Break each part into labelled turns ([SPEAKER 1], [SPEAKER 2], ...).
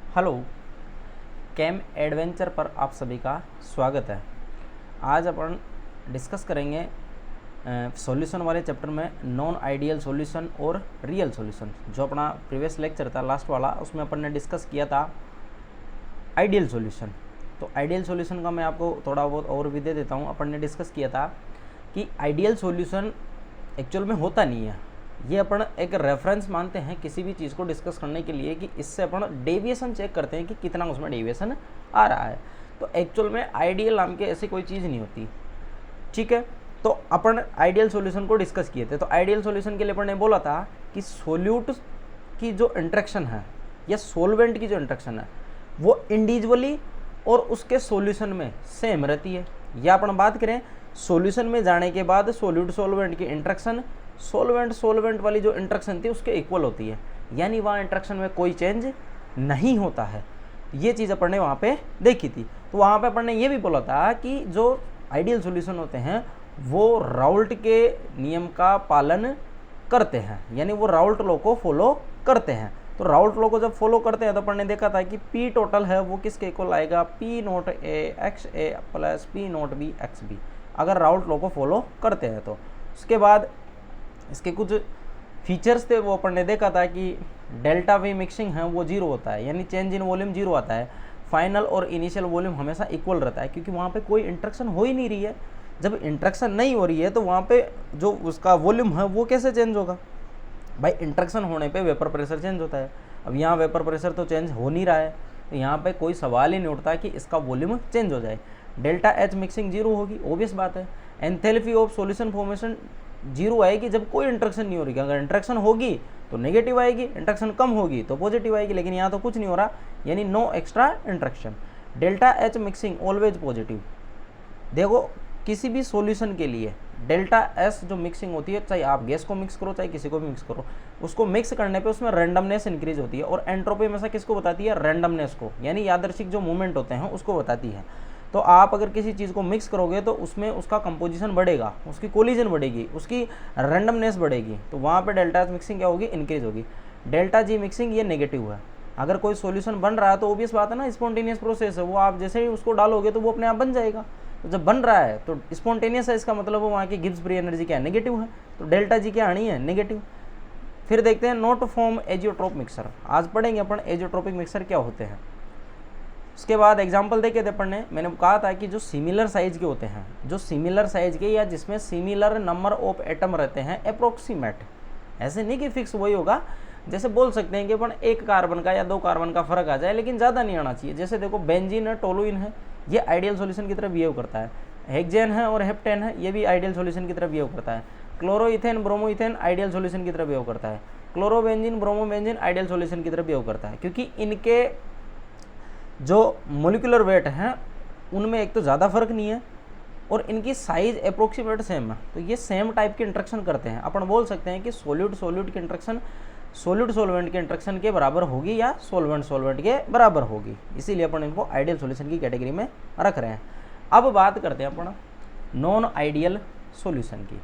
[SPEAKER 1] Hello, cam adventure पर आप सभी का स्वागत है। आज अपन डिस्कस करेंगे सॉल्यूशन वाले चैप्टर में नॉन आइडियल सॉल्यूशन और रियल सॉल्यूशन। जो अपना प्रीवियस लेक्चर था लास्ट वाला, उसमें अपन ने डिस्कस किया था आइडियल सॉल्यूशन। तो आइडियल सॉल्यूशन का मैं आपको थोड़ा बहुत ओवरव्यू दे देता हूँ। अपन ने डिस्कस किया था कि आइडियल सॉल्यूशन एक्चुअल में होता नहीं है। ये अपन एक रेफरेंस मानते हैं किसी भी चीज़ को डिस्कस करने के लिए कि इससे अपन डेविएशन चेक करते हैं कि कितना उसमें डेविएशन आ रहा है। तो एक्चुअल में आइडियल नाम की ऐसी कोई चीज़ नहीं होती, ठीक है। तो अपन आइडियल सॉल्यूशन को डिस्कस किए थे। तो आइडियल सॉल्यूशन के लिए अपन ने बोला था कि सोल्यूट की जो इंट्रैक्शन है या सोलवेंट की जो इंट्रैक्शन है वो इंडिविजुअली और उसके सॉल्यूशन में सेम रहती है। या अपन बात करें सॉल्यूशन में जाने के बाद सोल्यूट सोलवेंट की इंट्रैक्शन सोलवेंट सोलवेंट वाली जो इंट्रैक्शन थी उसके इक्वल होती है, यानी वहाँ इंट्रैक्शन में कोई चेंज नहीं होता है। ये चीज़ अपन ने वहाँ पे देखी थी। तो वहाँ पे अपन ने ये भी बोला था कि जो आइडियल सॉल्यूशन होते हैं वो राउल्ट के नियम का पालन करते हैं, यानी वो राउल्ट लॉ को फॉलो करते हैं। तो राउल्ट लॉ को जब फॉलो करते हैं तो अपन ने देखा था कि पी टोटल है वो किसके इक्वल आएगा, P naught A x A plus P naught B x B, अगर राउल्ट लॉ को फॉलो करते हैं तो। उसके बाद इसके कुछ फीचर्स थे वो अपन ने देखा था कि डेल्टा वी मिक्सिंग है वो जीरो होता है, यानी चेंज इन वॉल्यूम जीरो आता है। फाइनल और इनिशियल वॉल्यूम हमेशा इक्वल रहता है, क्योंकि वहाँ पे कोई इंट्रैक्शन हो ही नहीं रही है। जब इंट्रैक्शन नहीं हो रही है तो वहाँ पे जो उसका वॉल्यूम है वो कैसे चेंज होगा भाई। इंट्रैक्शन होने पे वेपर प्रेशर चेंज होता है। अब यहाँ वेपर प्रेशर तो चेंज हो नहीं रहा है, तो यहाँ पे कोई सवाल ही नहीं उठता कि इसका वॉल्यूम चेंज हो जाए। डेल्टा एच मिक्सिंग जीरो होगी, ऑब्वियस बात है। Enthalpy of solution formation zero आएगी जब कोई इंट्रैक्शन नहीं हो रही। अगर इंट्रैक्शन होगी तो नेगेटिव आएगी, इंट्रैक्शन कम होगी तो पॉजिटिव आएगी, लेकिन यहाँ तो कुछ नहीं हो रहा, यानी no extra interaction. Delta H mixing always positive. देखो किसी भी सॉल्यूशन के लिए डेल्टा एस जो मिक्सिंग होती है, चाहे आप गैस को मिक्स करो चाहे किसी को भी मिक्स करो, उसको मिक्स करने पे उसमें रैंडमनेस इंक्रीज होती है। और एंट्रोपी हमेशा किसको बताती है, रैंडमनेस को, यानी यादृच्छिक जो मूवमेंट होते हैं उसको बताती है। तो आप अगर किसी चीज़ को मिक्स करोगे तो उसमें उसका कंपोजिशन बढ़ेगा, उसकी कोलिजन बढ़ेगी, उसकी रैंडमनेस बढ़ेगी, तो वहाँ पे डेल्टा एस मिक्सिंग क्या होगी, इंक्रीज होगी। डेल्टा जी मिक्सिंग ये नेगेटिव है। अगर कोई सॉल्यूशन बन रहा है तो ऑब्वियस बात है ना, स्पॉन्टेनियस प्रोसेस है वो, आप जैसे ही उसको डालोगे तो वो अपने आप बन जाएगा। तो जब बन रहा है तो स्पॉन्टेनियस है, इसका मतलब वो वहाँ की गिब्स फ्री एनर्जी क्या है, नेगेटिव है। तो डेल्टा जी क्या आनी है, नेगेटिव। फिर देखते हैं नॉट फॉर्म एजियोट्रोप मिक्सर। आज पढ़ेंगे अपन एजियोट्रोपिक मिक्सर क्या होते हैं। उसके बाद एग्जाम्पल देखे थे अपन ने, मैंने कहा था कि जो सिमिलर साइज के होते हैं, जो सिमिलर साइज के या जिसमें सिमिलर नंबर ऑफ एटम रहते हैं, अप्रोक्सीमेट, ऐसे नहीं कि फिक्स वही होगा। जैसे बोल सकते हैं कि अपन एक कार्बन का या दो कार्बन का फर्क आ जाए, लेकिन ज़्यादा नहीं आना चाहिए। जैसे देखो बेंजीन है, टोलुइन है, ये आइडियल सॉल्यूशन की तरह बिहेव करता है। हेक्सेन है और हेप्टेन है, ये भी आइडियल सॉल्यूशन की तरह बिहेव करता है। क्लोरोइथेन ब्रोमोइथेन आइडियल सॉल्यूशन की तरह बिहेव करता है। क्लोरोबेंजीन ब्रोमोबेंजीन आइडियल सॉल्यूशन की तरह बिहेव करता है, क्योंकि इनके जो मोलिकुलर वेट हैं उनमें एक तो ज़्यादा फर्क नहीं है और इनकी साइज अप्रोक्सीमेट सेम है। तो ये सेम टाइप की इंट्रैक्शन करते हैं। अपन बोल सकते हैं कि सोल्यूट सोल्यूट की इंट्रैक्शन सोल्यूट सोलवेंट के इंट्रैक्शन के बराबर होगी या सोलवेंट सोलवेंट के बराबर होगी, इसीलिए अपन इनको आइडियल सॉल्यूशन की कैटेगरी में रख रहे हैं। अब बात करते हैं अपन नॉन आइडियल सॉल्यूशन की।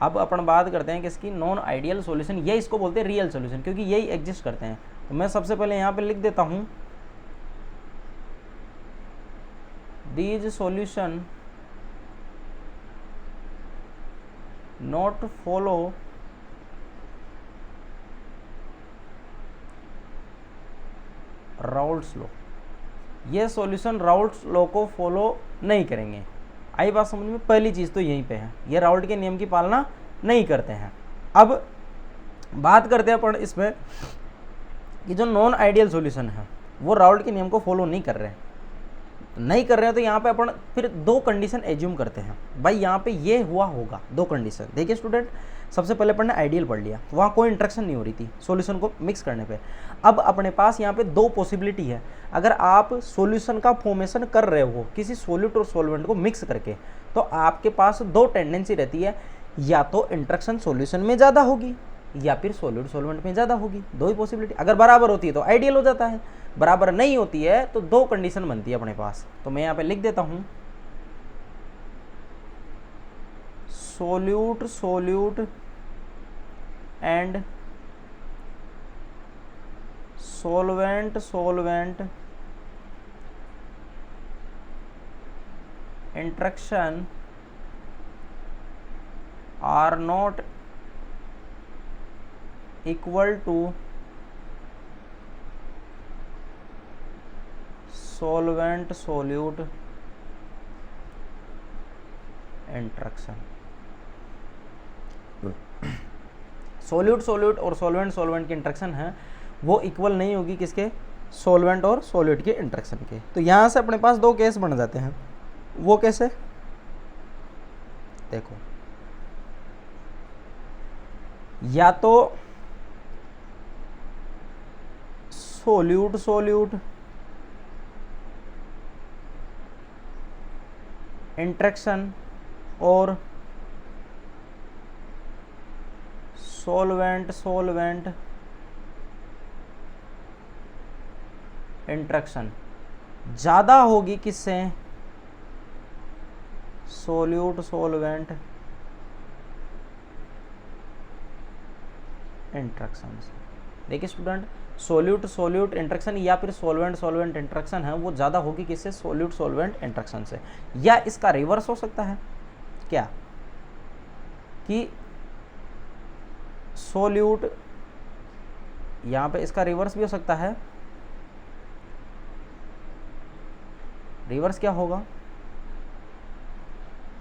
[SPEAKER 1] अब अपन बात करते हैं किसकी, नॉन आइडियल सॉल्यूशन। ये इसको बोलते हैं रियल सॉल्यूशन, क्योंकि यही एग्जिस्ट करते हैं। तो मैं सबसे पहले यहाँ पे लिख देता हूँ, these solution not follow Raoult's law. ये सॉल्यूशन राउल्ट्स लॉ को फॉलो नहीं करेंगे। आई बात समझ में, पहली चीज़ तो यहीं पे है, ये राउल्ट के नियम की पालना नहीं करते हैं। अब बात करते हैं अपन इसमें कि जो नॉन आइडियल सॉल्यूशन है वो राउल्ट के नियम को फॉलो नहीं कर रहे हैं। तो यहाँ पे अपन फिर दो कंडीशन एज्यूम करते हैं। भाई यहाँ पे ये हुआ होगा, दो कंडीशन। देखिए स्टूडेंट, सबसे पहले अपन ने आइडियल पढ़ लिया, वहाँ कोई इंट्रैक्शन नहीं हो रही थी सॉल्यूशन को मिक्स करने पे। अब अपने पास यहाँ पे दो पॉसिबिलिटी है। अगर आप सॉल्यूशन का फॉर्मेशन कर रहे हो किसी सॉल्यूट और सॉल्वेंट को मिक्स करके, तो आपके पास दो टेंडेंसी रहती है, या तो इंट्रैक्शन सॉल्यूशन में ज़्यादा होगी या फिर सॉल्यूट सॉल्वेंट में ज़्यादा होगी। दो ही पॉसिबिलिटी। अगर बराबर होती है तो आइडियल हो जाता है, बराबर नहीं होती है तो दो कंडीशन बनती है अपने पास। तो मैं यहाँ पे लिख देता हूँ solute solute and solvent interaction are not equal to solvent solute interaction. Solute solute और सोलवेंट सोलवेंट की इंट्रैक्शन है वो इक्वल नहीं होगी किसके, सोलवेंट और सोल्यूट के इंट्रैक्शन के। तो यहां से अपने पास दो केस बन जाते हैं। वो कैसे, देखो, या तो सोल्यूट सोल्यूट इंट्रैक्शन और सोलवेंट सोलवेंट इंट्रैक्शन ज़्यादा होगी किससे, सोल्यूट सोलवेंट इंट्रैक्शन से। देखिए स्टूडेंट, सोल्यूट सोल्यूट इंट्रैक्शन या फिर सोलवेंट सोलवेंट इंट्रैक्शन है वो ज़्यादा होगी किससे, सोल्यूट सोलवेंट इंट्रैक्शन से। या इसका रिवर्स हो सकता है क्या, कि सोल्यूट, यहां पे इसका रिवर्स भी हो सकता है। रिवर्स क्या होगा,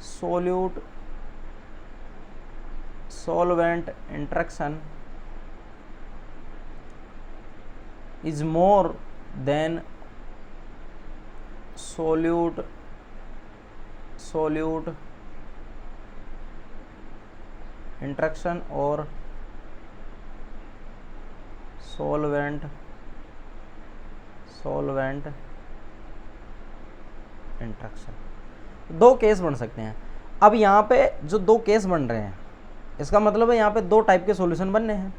[SPEAKER 1] solute solvent interaction is more than solute solute interaction or solvent solvent interaction. दो केस बन सकते हैं। अब यहाँ पे जो दो केस बन रहे हैं इसका मतलब है यहाँ पे दो टाइप के सॉल्यूशन बनने हैं।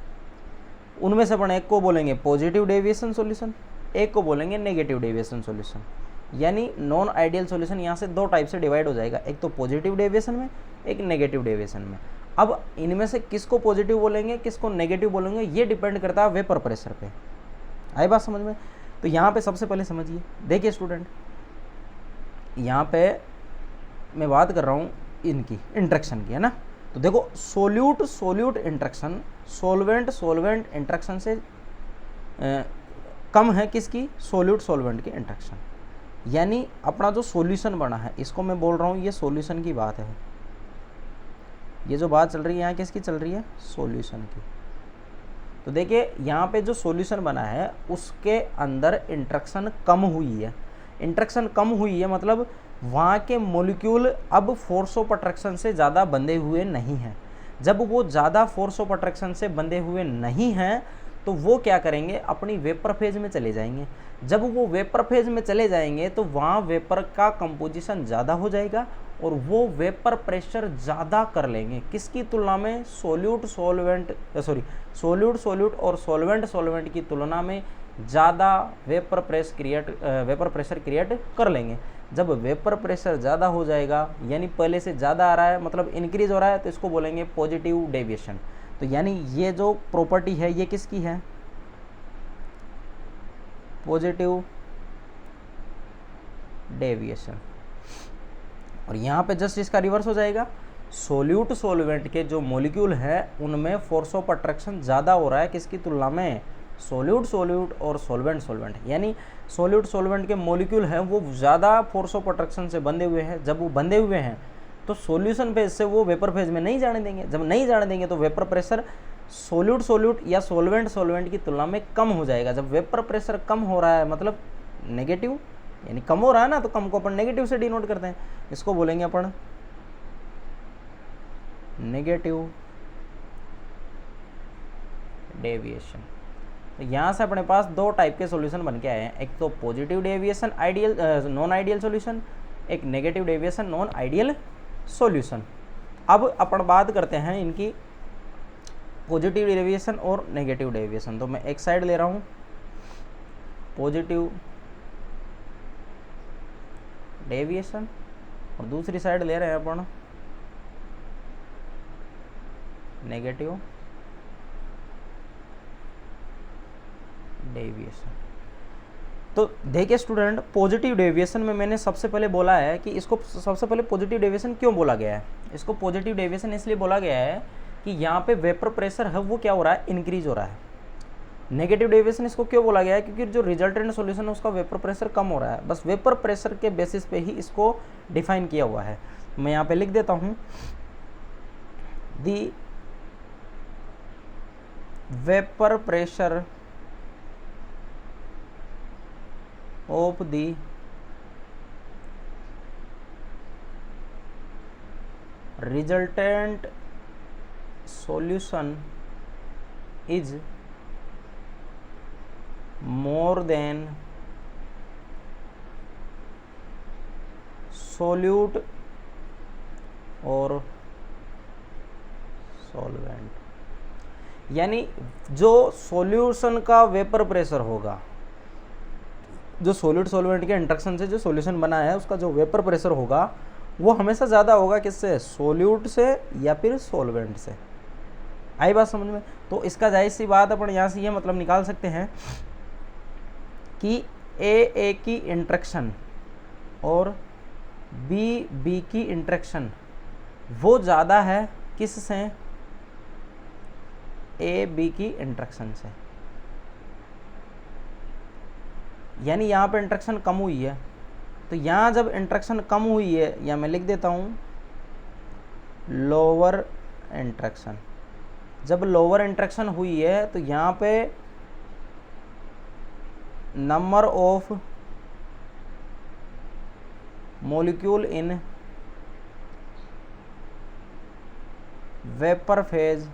[SPEAKER 1] उनमें से अपन एक को बोलेंगे पॉजिटिव डेविएशन सॉल्यूशन, एक को बोलेंगे नेगेटिव डेविएशन सॉल्यूशन। यानी नॉन आइडियल सॉल्यूशन यहाँ से दो टाइप से डिवाइड हो जाएगा, एक तो पॉजिटिव डेविएशन में, एक नेगेटिव डेविएशन में। अब इनमें से किसको पॉजिटिव बोलेंगे किसको नेगेटिव बोलेंगे ये डिपेंड करता है वेपर प्रेशर पे। आई बात समझ में। तो यहाँ पे सबसे पहले समझिए, देखिए स्टूडेंट, यहाँ पे मैं बात कर रहा हूँ इनकी इंट्रैक्शन की, है ना। तो देखो solute solute interaction solvent solvent interaction से कम है किसकी, सोल्यूट सोलवेंट की इंट्रैक्शन। यानी अपना जो सॉल्यूशन बना है इसको मैं बोल रहा हूँ ये सॉल्यूशन की बात है। ये जो बात चल रही है यहाँ किसकी चल रही है, सॉल्यूशन की। तो देखिए यहाँ पे जो सॉल्यूशन बना है उसके अंदर इंट्रैक्शन कम हुई है। इंट्रैक्शन कम हुई है मतलब वहाँ के मॉलिक्यूल अब फोर्स ऑफ अट्रैक्शन से ज़्यादा बंधे हुए नहीं हैं। जब वो ज़्यादा फोर्स ऑफ अट्रैक्शन से बंधे हुए नहीं हैं तो वो क्या करेंगे, अपनी वेपर फेज में चले जाएंगे। जब वो वेपर फेज में चले जाएंगे तो वहाँ वेपर का कंपोजिशन ज़्यादा हो जाएगा और वो वेपर प्रेशर ज़्यादा कर लेंगे किसकी तुलना में, सोल्यूट सोलवेंट सोल्यूट सोल्यूट और सोलवेंट सोलवेंट की तुलना में ज़्यादा वेपर प्रेशर क्रिएट कर लेंगे। जब वेपर प्रेशर ज़्यादा हो जाएगा यानी पहले से ज़्यादा आ रहा है मतलब इंक्रीज हो रहा है तो इसको बोलेंगे पॉजिटिव डेविएशन। तो यानी ये जो प्रॉपर्टी है ये किसकी है, पॉजिटिव डेविएशन। और यहाँ पे जस्ट इसका रिवर्स हो जाएगा, सोल्यूट सोलवेंट के जो मॉलिक्यूल है उनमें फोर्स ऑफ अट्रैक्शन ज़्यादा हो रहा है किसकी तुलना में, सोल्यूट सोल्यूट और सोलवेंट सोलवेंट। यानी सोल्यूट सोलवेंट के मॉलिक्यूल हैं वो ज़्यादा फोर्स ऑफ अट्रैक्शन से बंधे हुए हैं। जब वो बंधे हुए हैं तो सॉल्यूशन फेज से वो वेपर फेज में नहीं जाने देंगे। जब नहीं जाने देंगे तो वेपर प्रेशर सोल्यूट सोल्यूट या सोलवेंट सोलवेंट की तुलना में कम हो जाएगा। जब वेपर प्रेशर कम हो रहा है मतलब नेगेटिव, यानी कम हो रहा है ना, तो कम को अपन नेगेटिव से डिनोट करते हैं, इसको बोलेंगे अपन नेगेटिव डेविएशन। तो यहाँ से अपने पास दो टाइप के सॉल्यूशन बन के आए हैं, एक तो positive deviation ideal non ideal solution, एक negative deviation non ideal solution. अब अपन बात करते हैं इनकी पॉजिटिव डेविएशन और नेगेटिव डेविएशन। तो मैं एक साइड ले रहा हूँ पॉजिटिव डेविएशन और दूसरी साइड ले रहे हैं अपन नेगेटिव डेविएशन। तो देखिए स्टूडेंट, पॉजिटिव डेविएशन में मैंने सबसे पहले बोला है कि इसको सबसे पहले पॉजिटिव डेविएशन क्यों बोला गया है। इसको पॉजिटिव डेविएशन इसलिए बोला गया है कि यहाँ पे वेपर प्रेशर है वो क्या हो रहा है, इंक्रीज हो रहा है। नेगेटिव डेविएशन इसको क्यों बोला गया है, क्योंकि जो रिजल्टेंट सॉल्यूशन है उसका वेपर प्रेशर कम हो रहा है। बस वेपर प्रेशर के बेसिस पे ही इसको डिफाइन किया हुआ है। मैं यहाँ पे लिख देता हूँ, दी vapour pressure of the resultant solution is more than solute और सॉल्वेंट। यानी जो सॉल्यूशन का वेपर प्रेशर होगा, जो सॉल्यूट सॉल्वेंट के इंटरेक्शन से जो सॉल्यूशन बना है उसका जो वेपर प्रेशर होगा वो हमेशा ज़्यादा होगा किससे, सॉल्यूट से या फिर सॉल्वेंट से। आई बात समझ में। तो इसका जाहिर सी बात अपन यहाँ से ये मतलब निकाल सकते हैं कि ए की इंटरेक्शन और बी की इंटरेक्शन वो ज़्यादा है किससे, ए बी की इंटरेक्शन से। यानी यहाँ पे इंटरेक्शन कम हुई है, तो यहाँ जब इंटरेक्शन कम हुई है, या मैं लिख देता हूँ लोअर इंटरेक्शन। जब लोअर इंटरेक्शन हुई है तो यहाँ पे number of molecule in vapour phase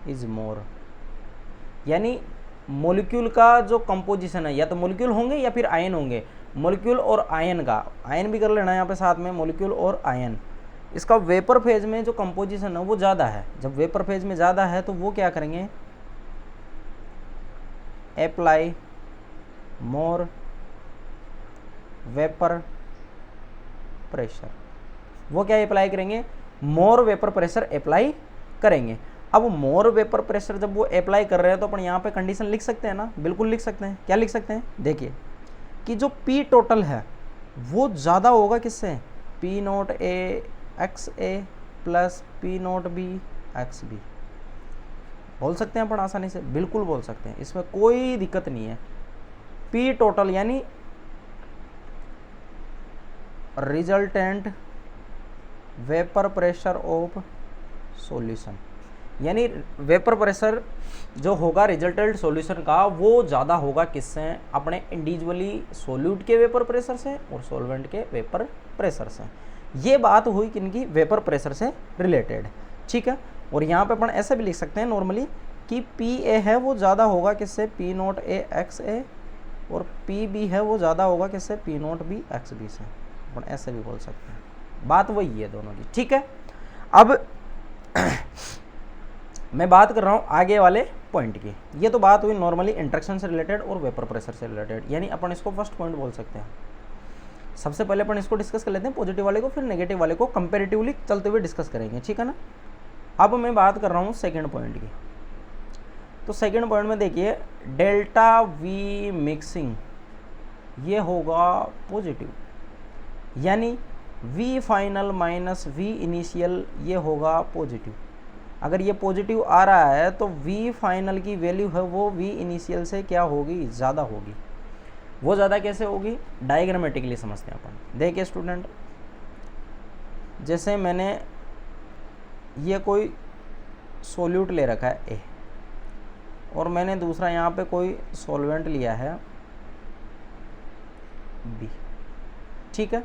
[SPEAKER 1] is more. यानी मॉलिक्यूल का जो कंपोजिशन है, या तो मॉलिक्यूल होंगे या फिर आयन होंगे। मॉलिक्यूल और आयन का, आयन भी कर लेना यहाँ पे साथ में, मॉलिक्यूल और आयन, इसका वेपर फेज में जो कंपोजिशन है वो ज़्यादा है। जब वेपर फेज में ज़्यादा है तो वो क्या करेंगे, अप्लाई मोर वेपर प्रेशर। वो क्या अप्लाई करेंगे, मोर वेपर प्रेशर अप्लाई करेंगे। अब मोर वेपर प्रेशर जब वो अप्लाई कर रहे हैं तो अपन यहाँ पे कंडीशन लिख सकते हैं ना, बिल्कुल लिख सकते हैं। क्या लिख सकते हैं, देखिए कि जो P टोटल है वो ज़्यादा होगा किससे, P naught A x A plus P naught B x B. बोल सकते हैं अपन आसानी से, बिल्कुल बोल सकते हैं, इसमें कोई दिक्कत नहीं है। P टोटल यानी resultant vapour pressure of solution, यानी वेपर प्रेशर जो होगा रिजल्टेंट सॉल्यूशन का वो ज़्यादा होगा किससे, अपने इंडिविजुअली सॉल्यूट के वेपर प्रेशर से और सॉल्वेंट के वेपर प्रेशर से। ये बात हुई किनकी, वेपर प्रेशर से रिलेटेड, ठीक है। और यहाँ पे अपन ऐसे भी लिख सकते हैं नॉर्मली कि पी ए है वो ज़्यादा होगा किससे, P naught A x A, और पी बी है वो ज़्यादा होगा किससे, P naught B x B से। अपन ऐसे भी बोल सकते हैं, बात वही है दोनों की, ठीक है। अब मैं बात कर रहा हूँ आगे वाले पॉइंट की। ये तो बात हुई नॉर्मली इंटरेक्शन से रिलेटेड और वेपर प्रेशर से रिलेटेड, यानी अपन इसको फर्स्ट पॉइंट बोल सकते हैं। सबसे पहले अपन इसको डिस्कस कर लेते हैं पॉजिटिव वाले को, फिर नेगेटिव वाले को कंपैरेटिवली चलते हुए डिस्कस करेंगे, ठीक है ना। अब मैं बात कर रहा हूँ सेकेंड पॉइंट की। तो सेकेंड पॉइंट में देखिए डेल्टा वी मिक्सिंग ये होगा पॉजिटिव, यानी V final minus V initial ये होगा पॉजिटिव। अगर ये पॉजिटिव आ रहा है तो वी फाइनल की वैल्यू है वो वी इनिशियल से क्या होगी, ज़्यादा होगी। वो ज़्यादा कैसे होगी, डायग्रामेटिकली समझते हैं अपन। देखिए स्टूडेंट, जैसे मैंने ये कोई सॉल्यूट ले रखा है ए, और मैंने दूसरा यहाँ पे कोई सॉल्वेंट लिया है बी, ठीक है।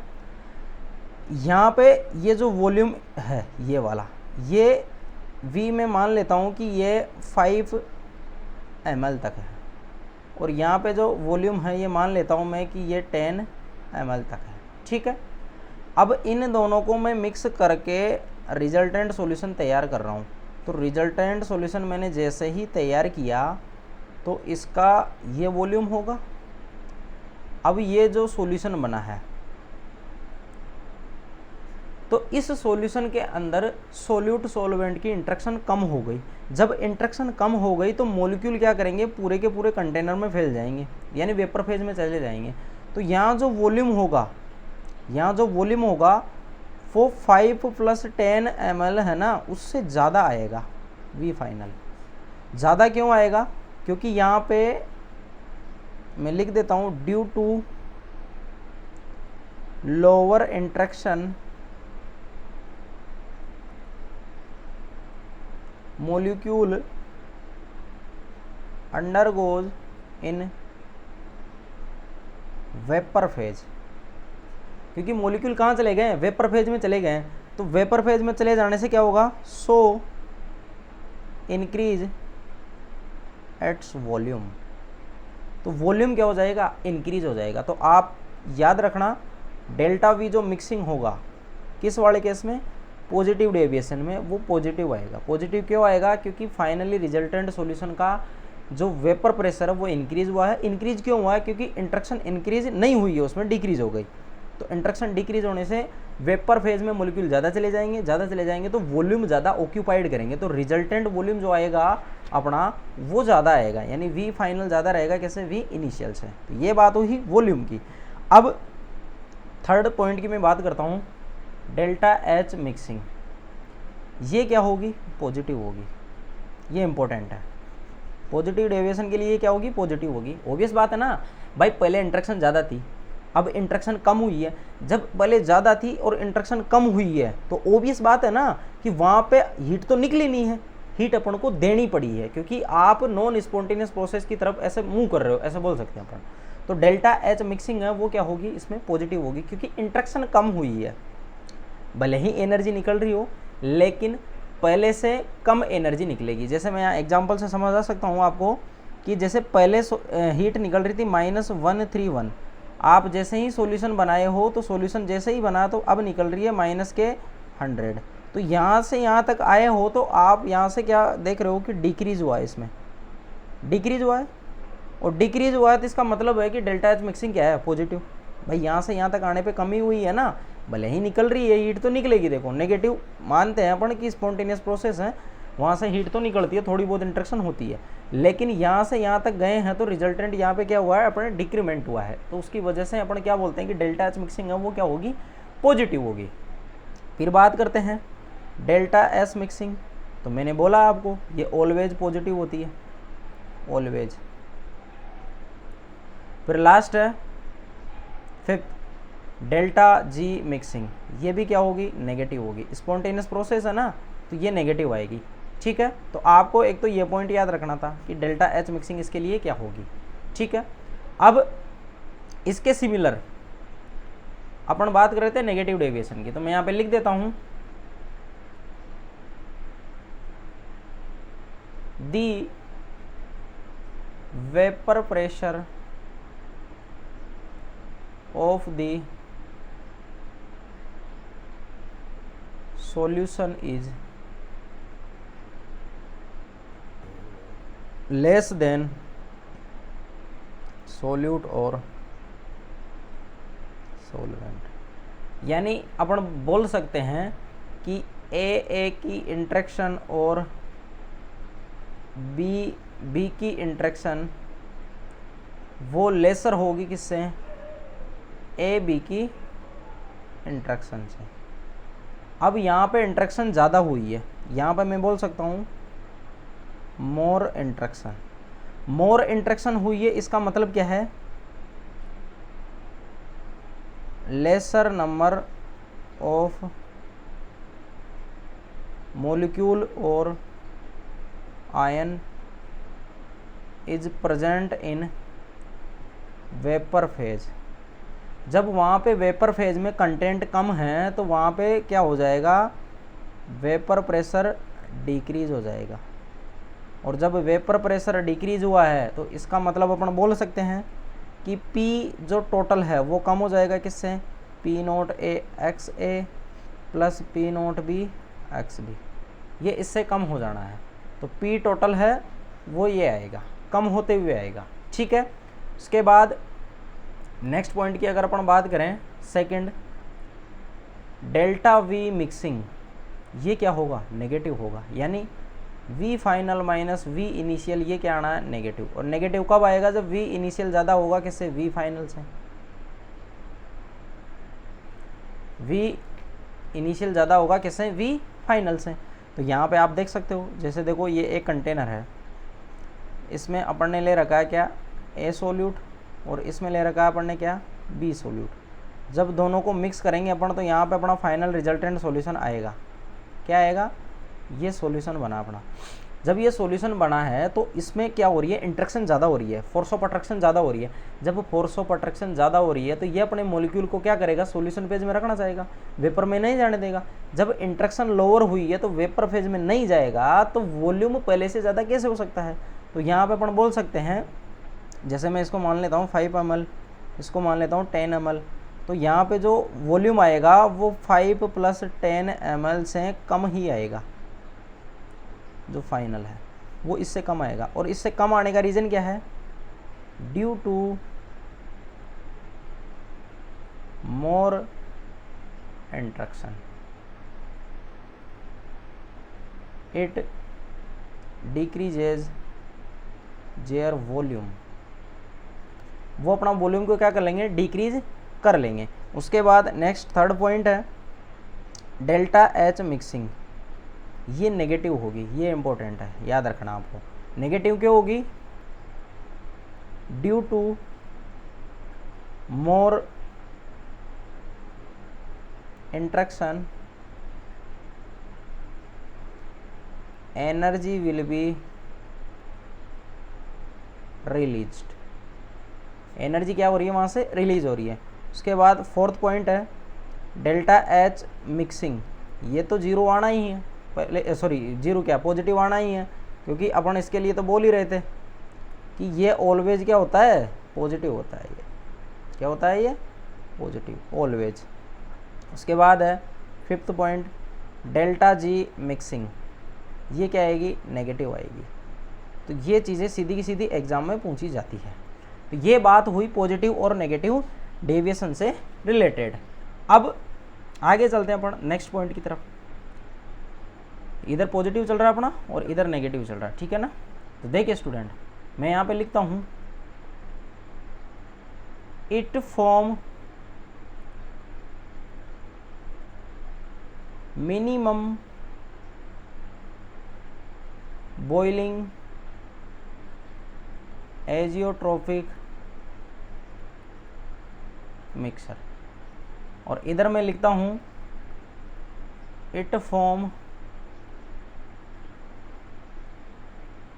[SPEAKER 1] यहाँ पे ये जो वॉल्यूम है ये वाला, ये V में मान लेता हूँ कि ये 5 ml तक है, और यहाँ पे जो वॉल्यूम है ये मान लेता हूँ मैं कि ये 10 ml तक है, ठीक है। अब इन दोनों को मैं मिक्स करके रिजल्टेंट सॉल्यूशन तैयार कर रहा हूँ। तो रिजल्टेंट सॉल्यूशन मैंने जैसे ही तैयार किया तो इसका ये वॉल्यूम होगा। अब ये जो सॉल्यूशन बना है तो इस सॉल्यूशन के अंदर सोल्यूट सॉल्वेंट की इंट्रैक्शन कम हो गई। जब इंट्रैक्शन कम हो गई तो मॉलिक्यूल क्या करेंगे, पूरे के पूरे कंटेनर में फैल जाएंगे, यानी वेपर फेज में चले जाएंगे। तो यहाँ जो वॉल्यूम होगा वो 5 + 10 ml है ना, उससे ज़्यादा आएगा वी फाइनल। ज़्यादा क्यों आएगा, क्योंकि यहाँ पे मैं लिख देता हूँ, due to lower interaction molecule undergoes in vapour phase. क्योंकि मॉलिक्यूल कहाँ चले गए, वेपर फेज में चले गए। तो वेपर फेज में चले जाने से क्या होगा, सो इंक्रीज एट्स वॉल्यूम। तो वॉल्यूम क्या हो जाएगा, इंक्रीज हो जाएगा। तो आप याद रखना, डेल्टा वी जो मिक्सिंग होगा किस वाले केस में, पॉजिटिव डेविएशन में, वो पॉजिटिव आएगा। पॉजिटिव क्यों आएगा, क्योंकि फाइनली रिजल्टेंट सॉल्यूशन का जो वेपर प्रेशर है वो इंक्रीज हुआ है। इंक्रीज क्यों हुआ है, क्योंकि इंट्रैक्शन इंक्रीज नहीं हुई है, उसमें डिक्रीज हो गई। तो इंट्रैक्शन डिक्रीज होने से वेपर फेज में मॉलिक्यूल ज़्यादा चले जाएंगे तो वॉल्यूम ज़्यादा ऑक्यूपाइड करेंगे, तो रिजल्टेंट वॉल्यूम जो आएगा अपना वो ज़्यादा आएगा, यानी वी फाइनल ज़्यादा रहेगा, कैसे, वी इनिशियल से। तो ये बात हुई वॉल्यूम की। अब थर्ड पॉइंट की मैं बात करता हूँ, डेल्टा एच मिक्सिंग। ये क्या होगी, पॉजिटिव होगी। ये इंपॉर्टेंट है, पॉजिटिव डेविएशन के लिए क्या होगी, पॉजिटिव होगी। ऑब्वियस बात है ना भाई, पहले इंट्रैक्शन ज़्यादा थी, अब इंट्रैक्शन कम हुई है। जब पहले ज़्यादा थी और इंट्रैक्शन कम हुई है तो ऑब्वियस बात है ना कि वहाँ पे हीट तो निकली नहीं है, हीट अपन को देनी पड़ी है, क्योंकि आप नॉन स्पॉन्टेनियस प्रोसेस की तरफ ऐसे मूव कर रहे हो, ऐसे बोल सकते हैं अपन। तो डेल्टा एच मिक्सिंग है वो क्या होगी, इसमें पॉजिटिव होगी, क्योंकि इंट्रैक्शन कम हुई है। भले ही एनर्जी निकल रही हो, लेकिन पहले से कम एनर्जी निकलेगी। जैसे मैं यहाँ एग्जांपल से समझा सकता हूँ आपको कि जैसे पहले हीट निकल रही थी -131, आप जैसे ही सॉल्यूशन बनाए हो तो सॉल्यूशन जैसे ही बना तो अब निकल रही है -100। तो यहाँ से यहाँ तक आए हो तो आप यहाँ से क्या देख रहे हो कि डिक्रीज हुआ है, इसमें डिक्रीज हुआ है। और डिक्रीज हुआ है तो इसका मतलब है कि डेल्टा एच मिक्सिंग क्या है, पॉजिटिव। भाई यहाँ से यहाँ तक आने पे कमी हुई है ना, भले ही निकल रही है हीट तो निकलेगी। देखो नेगेटिव मानते हैं अपन कि स्पॉन्टेनियस प्रोसेस है, वहाँ से हीट तो निकलती है, थोड़ी बहुत इंट्रैक्शन होती है, लेकिन यहाँ से यहाँ तक गए हैं तो रिजल्टेंट यहाँ पे क्या हुआ है, अपने डिक्रीमेंट हुआ है। तो उसकी वजह से अपन क्या बोलते हैं कि डेल्टा एच मिक्सिंग है वो क्या होगी, पॉजिटिव होगी। फिर बात करते हैं डेल्टा एस मिक्सिंग। तो मैंने बोला आपको ये ऑलवेज पॉजिटिव होती है, ऑलवेज। फिर लास्ट है फिफ्थ, डेल्टा जी मिक्सिंग। ये भी क्या होगी, नेगेटिव होगी। स्पॉन्टेनियस प्रोसेस है ना, तो ये नेगेटिव आएगी। ठीक है, तो आपको एक तो ये पॉइंट याद रखना था कि डेल्टा एच मिक्सिंग इसके लिए क्या होगी। ठीक है, अब इसके सिमिलर अपन बात कर रहे थे नेगेटिव डेविएशन की, तो मैं यहाँ पे लिख देता हूँ, दी vapour pressure of the solution is less than solute और solvent। यानी अपन बोल सकते हैं कि ए की इंट्रैक्शन और बी की इंट्रैक्शन वो लेसर होगी किससे, ए बी की इंट्रैक्शन से। अब यहाँ पे इंट्रैक्शन ज़्यादा हुई है, यहाँ पे मैं बोल सकता हूँ मोर इंट्रैक्शन हुई है। इसका मतलब क्या है, लेसर नंबर ऑफ मॉलिक्यूल और ion is present in vapour phase. जब वहाँ पे वेपर फेज में कंटेंट कम है तो वहाँ पे क्या हो जाएगा, वेपर प्रेशर डिक्रीज हो जाएगा। और जब वेपर प्रेशर डिक्रीज हुआ है तो इसका मतलब अपन बोल सकते हैं कि P जो टोटल है वो कम हो जाएगा, किससे, P0 A x A plus P0 B x B। ये इससे कम हो जाना है, तो P टोटल है वो ये आएगा, कम होते हुए आएगा। ठीक है, उसके बाद नेक्स्ट पॉइंट की अगर अपन बात करें, सेकंड, डेल्टा वी मिक्सिंग, ये क्या होगा, नेगेटिव होगा, यानी V final minus V initial, ये क्या आना है, नेगेटिव। और नेगेटिव कब आएगा, जब वी इनिशियल ज़्यादा होगा किससे, वी फाइनल से। वी इनिशियल ज़्यादा होगा किससे, वी फाइनल से। तो यहाँ पे आप देख सकते हो, जैसे देखो ये एक कंटेनर है, इसमें अपन ने ले रखा है क्या, ए सोल्यूट, और इसमें ले रखा है अपन ने क्या, बी सोल्यूट। जब दोनों को मिक्स करेंगे अपन, तो यहाँ पे अपना फाइनल रिजल्टेंट सॉल्यूशन आएगा, क्या आएगा, ये सॉल्यूशन बना अपना। जब ये सॉल्यूशन बना है तो इसमें क्या हो रही है, इंट्रैक्शन ज़्यादा हो रही है, फोर्स ऑफ अट्रैक्शन ज़्यादा हो रही है। जब फोर्स ऑफ अट्रैक्शन ज़्यादा हो रही है तो ये अपने मॉलिक्यूल को क्या करेगा, सॉल्यूशन फेज में रखना चाहेगा, वेपर में नहीं जाने देगा। जब इंट्रैक्शन लोअर हुई है तो वेपर फेज में नहीं जाएगा, तो वॉल्यूम पहले से ज़्यादा कैसे हो सकता है। तो यहाँ पर अपन बोल सकते हैं, जैसे मैं इसको मान लेता हूँ 5 ml, इसको मान लेता हूँ 10 ml, तो यहाँ पे जो वॉल्यूम आएगा वो 5 + 10 ml से कम ही आएगा, जो फाइनल है वो इससे कम आएगा। और इससे कम आने का रीज़न क्या है, due to more interaction, it decreases their volume, वो अपना वॉल्यूम को क्या कर लेंगे, डिक्रीज कर लेंगे। उसके बाद नेक्स्ट थर्ड पॉइंट है डेल्टा एच मिक्सिंग, ये नेगेटिव होगी, ये इंपॉर्टेंट है, याद रखना आपको। नेगेटिव क्यों होगी, due to more interaction energy will be released, energy क्या हो रही है, वहाँ से रिलीज हो रही है। उसके बाद फोर्थ पॉइंट है डेल्टा एच मिक्सिंग, ये तो जीरो आना ही है पहले, सॉरी जीरो क्या, पॉजिटिव आना ही है, क्योंकि अपन इसके लिए तो बोल ही रहे थे कि ये ऑलवेज क्या होता है, पॉजिटिव होता है। ये क्या होता है, ये पॉजिटिव ऑलवेज। उसके बाद है fifth point delta G mixing, ये क्या आएगी, नेगेटिव आएगी। तो ये चीज़ें सीधी की सीधी एग्जाम में पूछी जाती है। तो ये बात हुई पॉजिटिव और नेगेटिव डेविएशन से रिलेटेड। अब आगे चलते हैं अपन नेक्स्ट पॉइंट की तरफ। इधर पॉजिटिव चल रहा है अपना और इधर नेगेटिव चल रहा है, ठीक है ना। तो देखिए स्टूडेंट, मैं यहाँ पे लिखता हूँ it form minimum boiling azeotropic mixer, और इधर मैं लिखता हूँ it form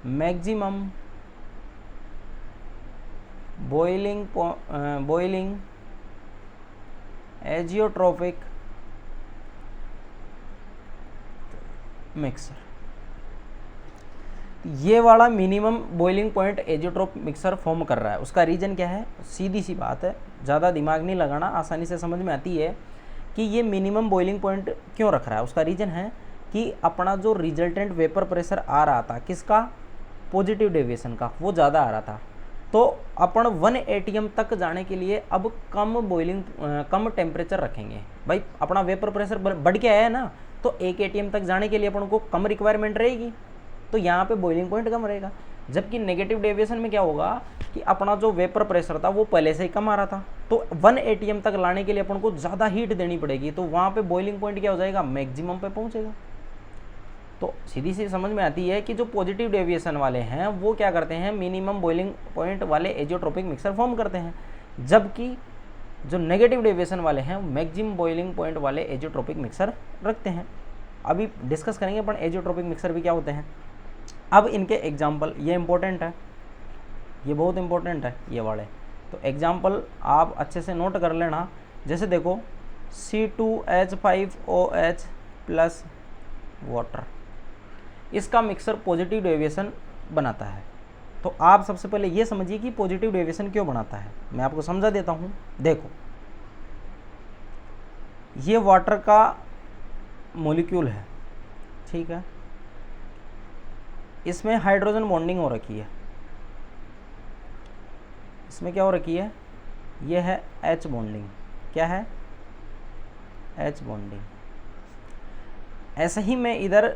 [SPEAKER 1] maximum boiling azeotropic mixer. ये वाला minimum boiling point azeotrope mixer form कर रहा है। उसका रीज़न क्या है, सीधी सी बात है, ज़्यादा दिमाग नहीं लगाना, आसानी से समझ में आती है कि ये मिनिमम बॉइलिंग पॉइंट क्यों रख रहा है। उसका रीज़न है कि अपना जो रिजल्टेंट वेपर प्रेशर आ रहा था किसका, पॉजिटिव डेविएशन का, वो ज़्यादा आ रहा था। तो अपन 1 atm तक जाने के लिए अब कम टेम्परेचर रखेंगे। भाई अपना वेपर प्रेशर बढ़ के आया है ना, तो 1 atm तक जाने के लिए अपन को कम रिक्वायरमेंट रहेगी, तो यहाँ पे बॉइलिंग पॉइंट कम रहेगा। जबकि नेगेटिव डेविएशन में क्या होगा कि अपना जो वेपर प्रेशर था वो पहले से ही कम आ रहा था, तो 1 atm तक लाने के लिए अपन को ज़्यादा हीट देनी पड़ेगी, तो वहाँ पे बॉइलिंग पॉइंट क्या हो जाएगा, मैक्सिमम पे पहुँचेगा। तो सीधी सी समझ में आती है कि जो पॉजिटिव डेविएशन वाले हैं वो क्या करते हैं, मिनिमम बॉइलिंग पॉइंट वाले एजियोट्रोपिक मिक्सर फॉर्म करते हैं, जबकि जो नेगेटिव डेविएशन वाले हैं मैक्सिमम बॉइलिंग पॉइंट वाले एजियोट्रोपिक मिक्सर रखते हैं। अभी डिस्कस करेंगे अपन एजियोट्रोपिक मिक्सर भी क्या होते हैं। अब इनके एग्जाम्पल, ये इंपॉर्टेंट है, ये बहुत इंपॉर्टेंट है ये वाले, तो एग्जाम्पल आप अच्छे से नोट कर लेना। जैसे देखो C2H5OH प्लस वाटर, इसका मिक्सर पॉजिटिव डेविएशन बनाता है। तो आप सबसे पहले ये समझिए कि पॉजिटिव डेविएशन क्यों बनाता है, मैं आपको समझा देता हूँ। देखो ये वाटर का मॉलिक्यूल है, ठीक है, इसमें हाइड्रोजन बॉन्डिंग हो रखी है, इसमें क्या हो रखी है, ये है H बॉन्डिंग, क्या है H बॉन्डिंग। ऐसे ही मैं इधर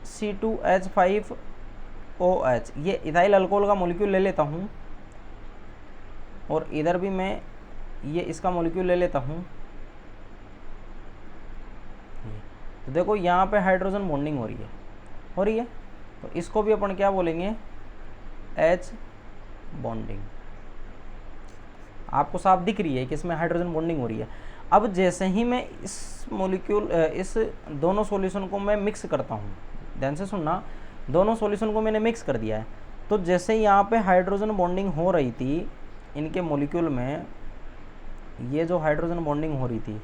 [SPEAKER 1] C2H5OH ये इथाइल अल्कोहल का मॉलिक्यूल ले लेता हूँ, और इधर भी मैं ये इसका मॉलिक्यूल ले लेता हूँ। तो देखो यहाँ पे हाइड्रोजन बॉन्डिंग हो रही है, तो इसको भी अपन क्या बोलेंगे, H बॉन्डिंग। आपको साफ दिख रही है कि इसमें हाइड्रोजन बॉन्डिंग हो रही है। अब जैसे ही मैं इस मॉलिक्यूल इस दोनों सॉल्यूशन को मैं मिक्स करता हूँ, ध्यान से सुनना, दोनों सॉल्यूशन को मैंने मिक्स कर दिया है, तो जैसे यहाँ पे हाइड्रोजन बॉन्डिंग हो रही थी इनके मॉलिक्यूल में, ये जो हाइड्रोजन बॉन्डिंग हो रही थी,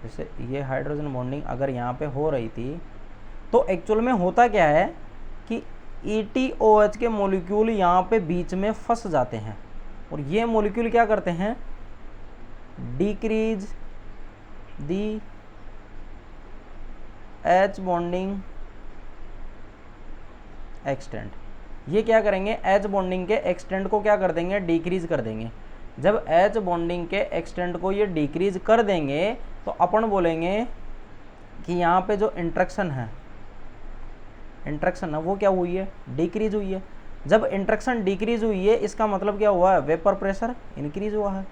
[SPEAKER 1] जैसे ये हाइड्रोजन बॉन्डिंग अगर यहाँ पे हो रही थी, तो एक्चुअल में होता क्या है कि ETOH के मॉलिक्यूल यहाँ पे बीच में फंस जाते हैं, और ये मॉलिक्यूल क्या करते हैं, डिक्रीज दी H बॉन्डिंग एक्सटेंट। ये क्या करेंगे, H बॉन्डिंग के एक्सटेंट को क्या कर देंगे, डिक्रीज कर देंगे। जब H बॉन्डिंग के एक्सटेंट को ये डिक्रीज कर देंगे तो अपन बोलेंगे कि यहाँ पे जो इंट्रैक्शन है वो क्या हुई है, डिक्रीज हुई है। जब इंट्रैक्शन डिक्रीज हुई है इसका मतलब क्या हुआ है, वेपर प्रेशर इंक्रीज हुआ है।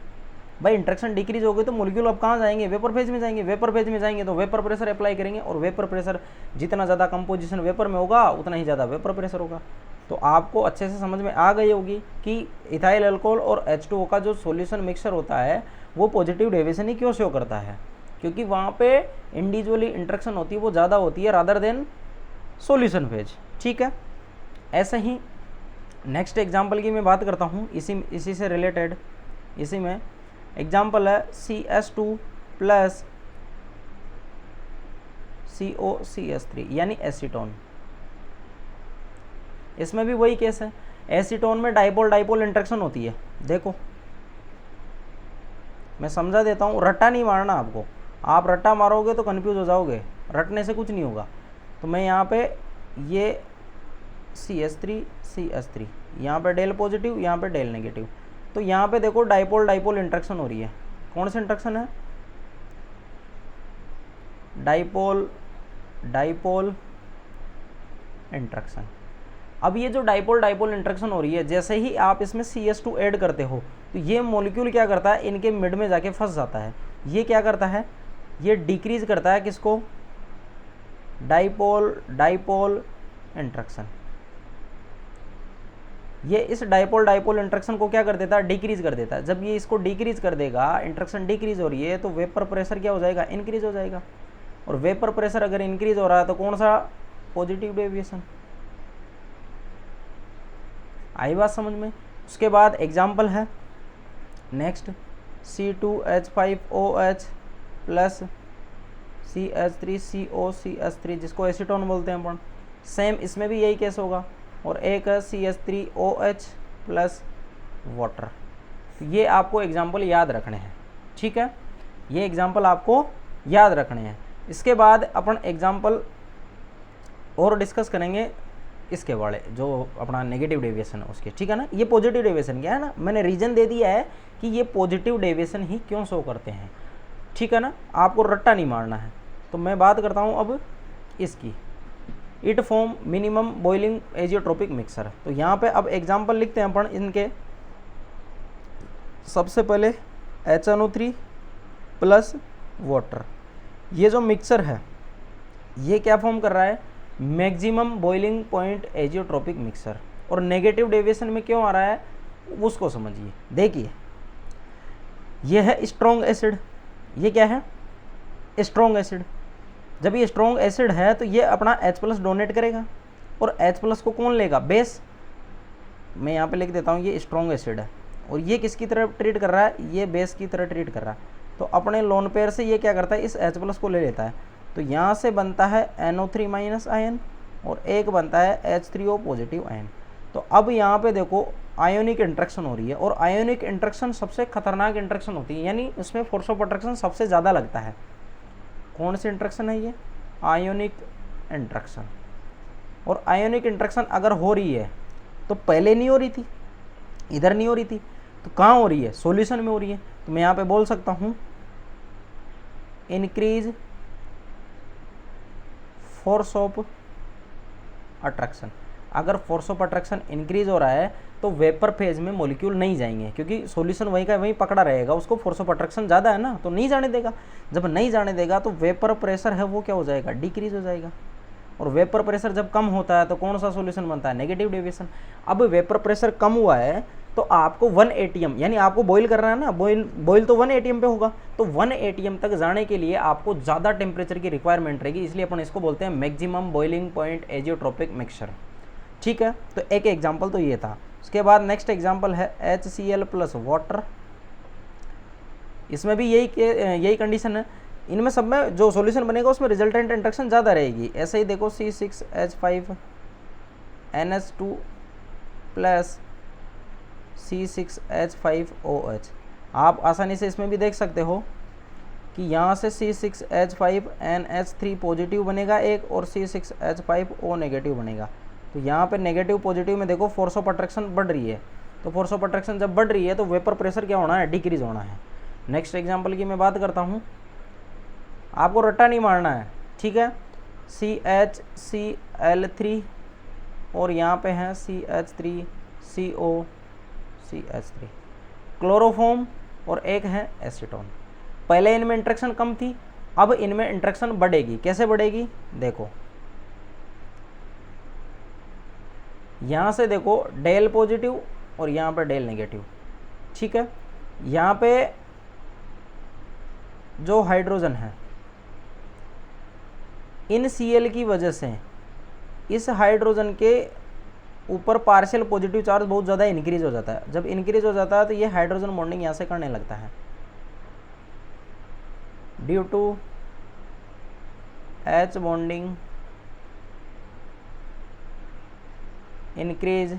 [SPEAKER 1] भाई इंट्रैक्शन डिक्रीज हो गई तो मॉलिक्यूल अब कहाँ जाएंगे, वेपर फेज में जाएंगे। वेपर फेज में जाएंगे तो वेपर प्रेशर अप्लाई करेंगे, और वेपर प्रेशर जितना ज़्यादा कंपोजिशन वेपर में होगा उतना ही ज़्यादा वेपर प्रेशर होगा। तो आपको अच्छे से समझ में आ गई होगी कि इथाइल अल्कोहल और H2O का जो सॉल्यूशन मिक्सचर होता है वो पॉजिटिव डेविएशन ही क्यों शो करता है, क्योंकि वहाँ पे इंडिविजुअली इंट्रैक्शन होती है वो ज़्यादा होती है रादर देन सॉल्यूशन फेज। ठीक है, ऐसे ही नेक्स्ट एग्जाम्पल की मैं बात करता हूँ इसी से रिलेटेड। इसी में एग्जाम्पल है CS2 प्लस COCS3 यानी एसीटोन। इसमें भी वही केस है, एसीटोन में डाइपोल डाइपोल इंट्रैक्शन होती है। देखो मैं समझा देता हूँ, रट्टा नहीं मारना आपको, आप रट्टा मारोगे तो कंफ्यूज हो जाओगे, रटने से कुछ नहीं होगा। तो मैं यहाँ पे ये CS3 यहाँ पे डेल पॉजिटिव, यहाँ पे डेल नेगेटिव, तो यहाँ पे देखो डाइपोल डाइपोल इंट्रैक्शन हो रही है। कौन सा इंट्रैक्शन है, डाइपोल डाइपोल इंट्रैक्शन। अब ये जो डाइपोल डाइपोल इंट्रैक्शन हो रही है, जैसे ही आप इसमें CS2 ऐड करते हो तो ये मॉलिक्यूल क्या करता है, इनके मिड में जाके फंस जाता है। ये क्या करता है, ये डिक्रीज करता है किसको, डाइपोल डाइपोल इंट्रैक्शन। ये इस डाइपोल डाइपोल इंट्रैक्शन को क्या कर देता है, डिक्रीज कर देता है। जब ये इसको डिक्रीज कर देगा, इंट्रैक्शन डिक्रीज हो रही है, तो वेपर प्रेशर क्या हो जाएगा, इंक्रीज हो जाएगा। और वेपर प्रेशर अगर इंक्रीज हो रहा है तो कौन सा, पॉजिटिव डेविएशन। आई बात समझ में। उसके बाद एग्जाम्पल है नेक्स्ट C2H5OH प्लस CH3COCS3 जिसको एसीटोन बोलते हैं अपन। सेम इसमें भी यही केस होगा। और एक है CH3OH प्लस वाटर। तो ये आपको एग्जाम्पल याद रखने हैं, ठीक है, ये एग्जाम्पल आपको याद रखने हैं। इसके बाद अपन एग्जाम्पल और डिस्कस करेंगे इसके वाले जो अपना नेगेटिव डेविएशन है उसके, ठीक है ना। ये पॉजिटिव डेविएशन क्या है ना, मैंने रीजन दे दिया है कि ये पॉजिटिव डेविएशन ही क्यों शो करते हैं, ठीक है ना, आपको रट्टा नहीं मारना है। तो मैं बात करता हूँ अब इसकी, it form minimum boiling azeotropic mixer. तो यहाँ पे अब एग्जाम्पल लिखते हैं अपन इनके। सबसे पहले HNO3 प्लस वाटर, ये जो मिक्सर है ये क्या फॉर्म कर रहा है, मैक्सिमम बॉइलिंग पॉइंट एजियोट्रोपिक मिक्सर। और नेगेटिव डेविएशन में क्यों आ रहा है उसको समझिए। देखिए ये है स्ट्रॉन्ग एसिड, ये क्या है, स्ट्रॉन्ग एसिड। जब ये स्ट्रॉन्ग एसिड है तो ये अपना H+ डोनेट करेगा, और H+ को कौन लेगा, बेस। मैं यहाँ पे लिख देता हूँ ये स्ट्रॉन्ग एसिड है, और ये किसकी तरह ट्रीट कर रहा है, ये बेस की तरह ट्रीट कर रहा है। तो अपने लोन पेयर से ये क्या करता है, इस H+ को ले लेता है। तो यहाँ से बनता है NO3- आयन, और एक बनता है H3O पॉजिटिव आयन। तो अब यहाँ पे देखो आयोनिक इंट्रैक्शन हो रही है, और आयोनिक इंट्रैक्शन सबसे खतरनाक इंट्रैक्शन होती है, यानी उसमें फोर्स ऑफ अट्रैक्शन सबसे ज़्यादा लगता है। कौन सी इंट्रैक्शन है ये, आयोनिक इंट्रैक्शन। और आयोनिक इंट्रैक्शन अगर हो रही है तो पहले नहीं हो रही थी, इधर नहीं हो रही थी, तो कहाँ हो रही है, सॉल्यूशन में हो रही है। तो मैं यहाँ पे बोल सकता हूँ इंक्रीज फोर्स ऑफ अट्रैक्शन। अगर फोर्स ऑफ अट्रैक्शन इंक्रीज हो रहा है तो वेपर फेज में मॉलिक्यूल नहीं जाएंगे, क्योंकि सॉल्यूशन वहीं का वहीं पकड़ा रहेगा, उसको फोर्स ऑफ अट्रैक्शन ज़्यादा है ना, तो नहीं जाने देगा। जब नहीं जाने देगा तो वेपर प्रेशर है वो क्या हो जाएगा, डिक्रीज हो जाएगा। और वेपर प्रेशर जब कम होता है तो कौन सा सॉल्यूशन बनता है, नेगेटिव डेविएशन। अब वेपर प्रेशर कम हुआ है तो आपको 1 atm, यानी आपको बॉईल करना है ना, बॉईल तो 1 atm पे होगा, तो 1 atm तक जाने के लिए आपको ज़्यादा टेम्परेचर की रिक्वायरमेंट रहेगी, इसलिए अपन इसको बोलते हैं मैक्सिमम बॉइलिंग पॉइंट एजियोट्रोपिक मिक्सचर। ठीक है, तो एक एग्जाम्पल तो ये था। उसके बाद नेक्स्ट एग्जाम्पल है HCl प्लस वाटर। इसमें भी यही कंडीशन है, इनमें सब में जो सॉल्यूशन बनेगा उसमें रिजल्टेंट इंट्रैक्शन ज़्यादा रहेगी। ऐसे ही देखो C6H5NH2 प्लस C6H5OH। आप आसानी से इसमें भी देख सकते हो कि यहाँ से C6H5NH3 पॉजिटिव बनेगा एक, और C6H5O नेगेटिव बनेगा। तो यहाँ पे नेगेटिव पॉजिटिव में देखो फोर्स ऑफ अट्रैक्शन बढ़ रही है, तो फोर्स ऑफ अट्रैक्शन जब बढ़ रही है तो वेपर प्रेशर क्या होना है, डिक्रीज होना है। नेक्स्ट एग्जाम्पल की मैं बात करता हूँ, आपको रट्टा नहीं मारना है, ठीक है। CHCl3 और यहाँ पे है CH3COCH3, क्लोरोफॉर्म और एक है एसीटोन। पहले इनमें इंट्रैक्शन कम थी, अब इनमें इंट्रैक्शन बढ़ेगी। कैसे बढ़ेगी, देखो यहाँ से देखो डेल पॉजिटिव और यहाँ पे डेल नेगेटिव, ठीक है। यहाँ पे जो हाइड्रोजन है इन Cl की वजह से इस हाइड्रोजन के ऊपर पार्शियल पॉजिटिव चार्ज बहुत ज़्यादा इंक्रीज हो जाता है। जब इंक्रीज हो जाता है तो ये हाइड्रोजन बॉन्डिंग यहाँ से करने लगता है, due to H bonding increase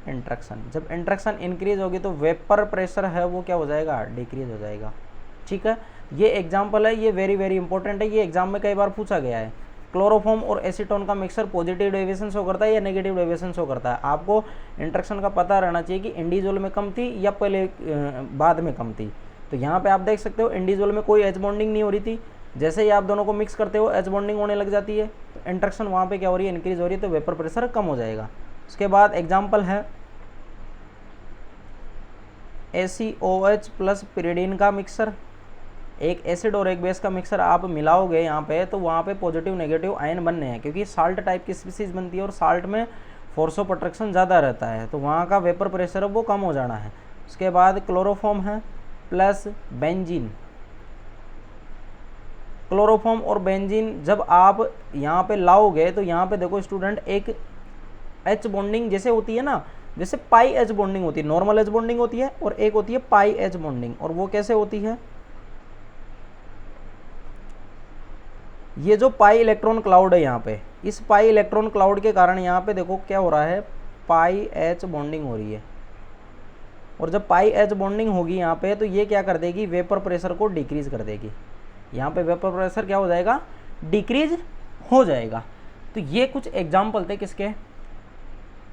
[SPEAKER 1] interaction. जब इंट्रैक्शन इंक्रीज होगी तो वेपर प्रेशर है वो क्या हो जाएगा, डिक्रीज हो जाएगा। ठीक है, ये एग्जांपल है, ये वेरी वेरी इंपॉर्टेंट है, ये एग्जाम में कई बार पूछा गया है। क्लोरोफॉर्म और एसीटोन का मिक्सर पॉजिटिव डेविएशन शो करता है या नेगेटिव डेविएशन शो करता है। आपको इंट्रैक्शन का पता रहना चाहिए कि इंडिविजुअल में कम थी या पहले बाद में कम थी। तो यहाँ पे आप देख सकते हो इंडिविजुअल में कोई एच बॉन्डिंग नहीं हो रही थी, जैसे ही आप दोनों को मिक्स करते हो एच बॉन्डिंग होने लग जाती है, तो इंट्रैक्शन वहाँ पे क्या हो रही है, इंक्रीज हो रही है, तो वेपर प्रेशर कम हो जाएगा। उसके बाद एग्जाम्पल है ACOH प्लस पिरिडीन का मिक्सर। एक एसिड और एक बेस का मिक्सर आप मिलाओगे यहाँ पे, तो वहाँ पे पॉजिटिव नेगेटिव आयन बनने हैं, क्योंकि साल्ट टाइप की स्पीसीज बनती है और साल्ट में फोर्स ऑफ अट्रैक्शन ज़्यादा रहता है, तो वहाँ का वेपर प्रेशर वो कम हो जाना है। उसके बाद क्लोरोफॉर्म है प्लस बेंजीन। क्लोरोफॉर्म और बेंजीन जब आप यहाँ पे लाओगे तो यहाँ पे देखो स्टूडेंट, एक एच बॉन्डिंग जैसे होती है ना, जैसे पाई एच बॉन्डिंग होती है, नॉर्मल एच बॉन्डिंग होती है, और एक होती है पाई एच बॉन्डिंग। और वो कैसे होती है, ये जो पाई इलेक्ट्रॉन क्लाउड है यहाँ पे, इस पाई इलेक्ट्रॉन क्लाउड के कारण यहाँ पे देखो क्या हो रहा है, पाई एच बॉन्डिंग हो रही है। और जब पाई एच बॉन्डिंग होगी यहाँ पे, तो ये क्या कर देगी, वेपर प्रेशर को डिक्रीज कर देगी। यहाँ पे वेपर प्रेशर क्या हो जाएगा, डिक्रीज हो जाएगा। तो ये कुछ एग्जाम्पल थे किसके,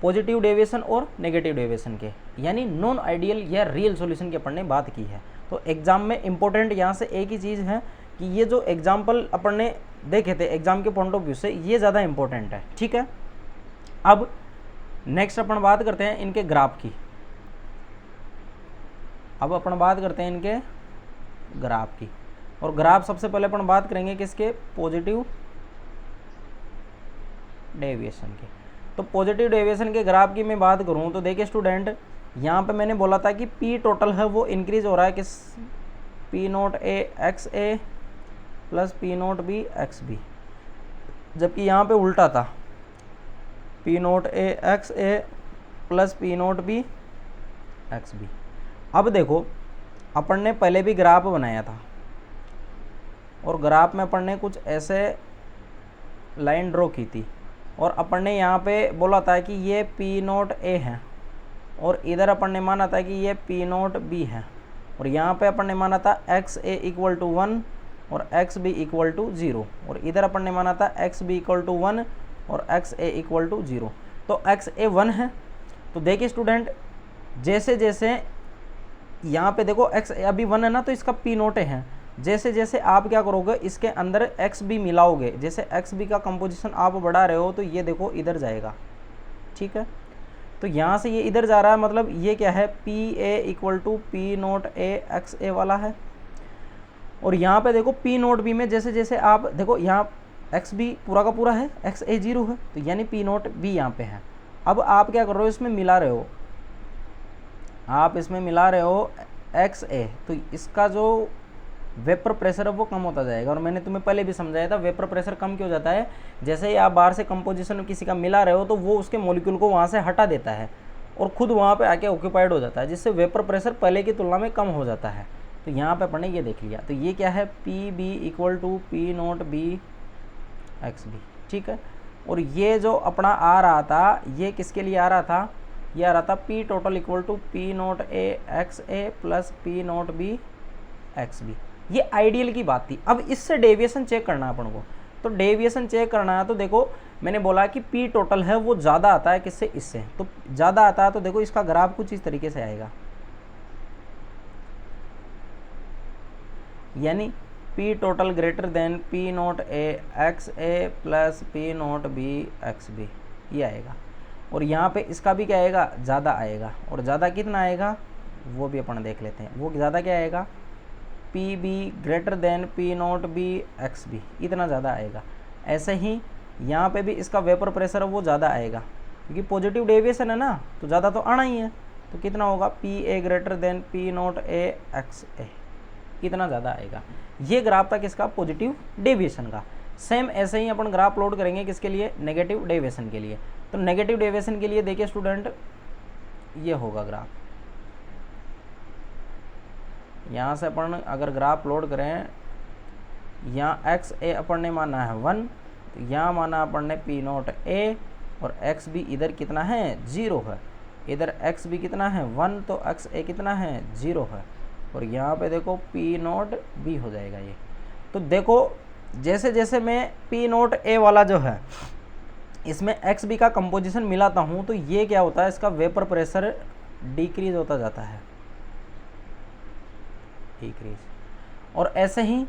[SPEAKER 1] पॉजिटिव डेविएशन और नेगेटिव डेविएशन के, यानी नॉन आइडियल या रियल सॉल्यूशन के अपन ने बात की है। तो एग्जाम में इंपॉर्टेंट यहाँ से एक ही चीज़ है कि ये जो एग्जाम्पल अपन ने देखे थे एग्जाम के पॉइंट ऑफ व्यू से, ये ज़्यादा इंपॉर्टेंट है। ठीक है, अब नेक्स्ट अपन बात करते हैं इनके ग्राफ की। अब अपन बात करते हैं इनके ग्राफ की, और ग्राफ सबसे पहले अपन बात करेंगे किसके, पॉजिटिव डेविएशन के। तो पॉजिटिव डेविएशन के ग्राफ की मैं बात करूं तो देखिए स्टूडेंट, यहाँ पे मैंने बोला था कि पी टोटल है वो इंक्रीज हो रहा है किस, P naught A x A plus P naught B x B, जबकि यहाँ पे उल्टा था, P naught A x A plus P naught B x B. अब देखो अपन ने पहले भी ग्राफ बनाया था, और ग्राफ में अपन ने कुछ ऐसे लाइन ड्रॉ की थी, और अपन ने यहाँ पे बोला था कि ये पी नोट ए है, और इधर अपन ने माना था कि ये पी नोट बी है, और यहाँ पे अपन ने माना था एक्स ए इक्वल टू 1 और एक्स बी इक्वल टू 0, और इधर अपन ने माना था एक्स बी इक्वल टू 1 और एक्स ए इक्वल टू 0। तो एक्स ए 1 है, तो देखिए स्टूडेंट जैसे जैसे यहाँ पे देखो x अभी 1 है ना, तो इसका p नोट है। जैसे जैसे आप क्या करोगे, इसके अंदर x भी मिलाओगे, जैसे x भी का कंपोजिशन आप बढ़ा रहे हो तो ये देखो इधर जाएगा, ठीक है। तो यहाँ से ये इधर जा रहा है, मतलब ये क्या है, P A equal to P naught A x A वाला है। और यहाँ पे देखो पी नोट बी में जैसे जैसे आप देखो, यहाँ एक्स बी पूरा का पूरा है, एक्स ए 0 है, तो यानी पी नोट बी यहाँ पे है। अब आप क्या कर रहे हो, इसमें मिला रहे हो, आप इसमें मिला रहे हो एक्स ए, तो इसका जो वेपर प्रेशर है वो कम होता जाएगा। और मैंने तुम्हें पहले भी समझाया था वेपर प्रेशर कम क्यों जाता है, जैसे ही आप बाहर से कंपोजिशन किसी का मिला रहे हो तो वो उसके मॉलिक्यूल को वहाँ से हटा देता है और खुद वहाँ पे आके ऑक्यूपाइड हो जाता है, जिससे वेपर प्रेशर पहले की तुलना में कम हो जाता है। तो यहाँ पे अपन ने ये देख लिया, तो ये क्या है, P B equal to P naught B x B, ठीक है। और ये जो अपना आ रहा था, ये किसके लिए आ रहा था, ये आ रहा था P total equal to P naught A x A plus P naught B x B. ये आइडियल की बात थी। अब इससे डेविएशन चेक करना है अपन को, तो डेविएशन चेक करना है, तो देखो मैंने बोला कि पी टोटल है वो ज़्यादा आता है किससे, इससे, तो ज़्यादा आता है, तो देखो इसका ग्राफ कुछ इस तरीके से आएगा, यानी P total greater than P naught A x A plus P naught B x B, ये आएगा। और यहाँ पे इसका भी क्या आएगा, ज़्यादा आएगा। और ज़्यादा कितना आएगा वो भी अपन देख लेते हैं, वो ज़्यादा क्या आएगा, P B greater than P naught B x B, इतना ज़्यादा आएगा। ऐसे ही यहाँ पे भी इसका वेपर प्रेशर है वो ज़्यादा आएगा, क्योंकि पॉजिटिव डेविएशन है ना, तो ज़्यादा तो आना ही है। तो कितना होगा, P A greater than P naught A x A, कितना ज़्यादा आएगा। ये ग्राफ था किसका, पॉजिटिव डेविएशन का। सेम ऐसे ही अपन ग्राफ प्लॉट करेंगे किसके लिए, नेगेटिव डेविएशन के लिए। तो नेगेटिव डेविएशन के लिए देखिए स्टूडेंट, ये होगा ग्राफ, यहाँ से अपन अगर ग्राफ प्लॉट करें, यहाँ एक्स ए अपन ने माना है 1, तो यहाँ माना अपन ने पी नोट ए, और एक्स बी इधर कितना है 0 है, इधर एक्स बी कितना है 1, तो एक्स ए कितना है 0 है। और यहाँ पे देखो पी नोट बी हो जाएगा ये। तो देखो जैसे जैसे मैं पी नोट ए वाला जो है इसमें एक्स बी का कंपोजिशन मिलाता हूँ, तो ये क्या होता है, इसका वेपर प्रेशर डिक्रीज होता जाता है, डिक्रीज। और ऐसे ही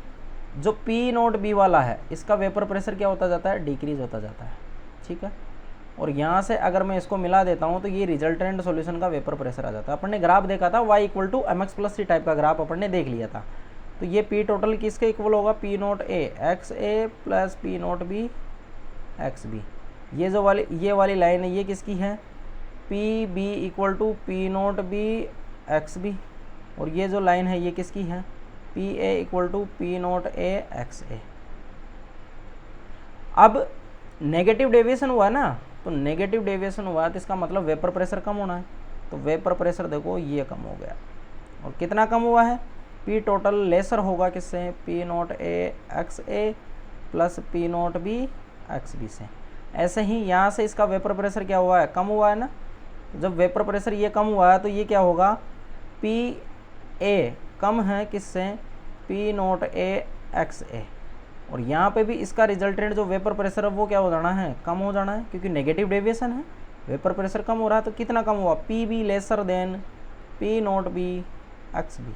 [SPEAKER 1] जो पी नोट बी वाला है इसका वेपर प्रेशर क्या होता जाता है, डिक्रीज होता जाता है, ठीक है। और यहाँ से अगर मैं इसको मिला देता हूँ तो ये रिजल्टेंट सॉल्यूशन का वेपर प्रेशर आ जाता है। अपन ने ग्राफ देखा था y equal to M x plus C type का ग्राफ अपन ने देख लिया था। तो ये पी टोटल किसके इक्वल होगा, P naught A x A plus P naught B x B. ये जो वाली ये वाली लाइन है ये किसकी है, P B equal to P naught B x B. और ये जो लाइन है ये किसकी है, P A equal to P naught A x A. अब नेगेटिव डेविएशन हुआ ना, तो नेगेटिव डेविएशन हुआ तो इसका मतलब वेपर प्रेशर कम होना है। तो वेपर प्रेशर देखो ये कम हो गया, और कितना कम हुआ है, पी टोटल लेसर होगा किससे, P naught A x A plus P naught B x B से। ऐसे ही यहाँ से इसका वेपर प्रेशर क्या हुआ है, कम हुआ है ना। तो जब वेपर प्रेशर ये कम हुआ है तो ये क्या होगा, पी ए कम है किससे, P naught A x A. और यहाँ पे भी इसका रिजल्टेंट जो वेपर प्रेशर है वो क्या हो जाना है, कम हो जाना है, क्योंकि नेगेटिव डेविएशन है, वेपर प्रेशर कम हो रहा है। तो कितना कम हुआ, P B lesser than P naught B x B.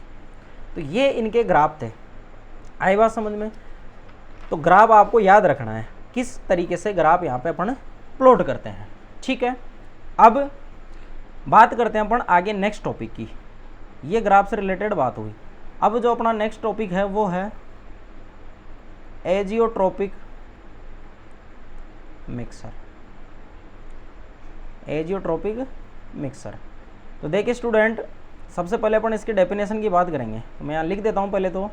[SPEAKER 1] तो ये इनके ग्राफ थे, आई बात समझ में। तो ग्राफ आपको याद रखना है किस तरीके से ग्राफ यहाँ पे अपन प्लॉट करते हैं, ठीक है। अब बात करते हैं अपन आगे नेक्स्ट टॉपिक की। ये ग्राफ से रिलेटेड बात हुई। अब जो अपना नेक्स्ट टॉपिक है वो है एजियोट्रोपिक मिक्सर, एजियोट्रोपिक मिक्सर। तो देखिए स्टूडेंट, सबसे पहले अपन इसकी डेफिनेशन की बात करेंगे। तो मैं यहाँ लिख देता हूँ पहले तो,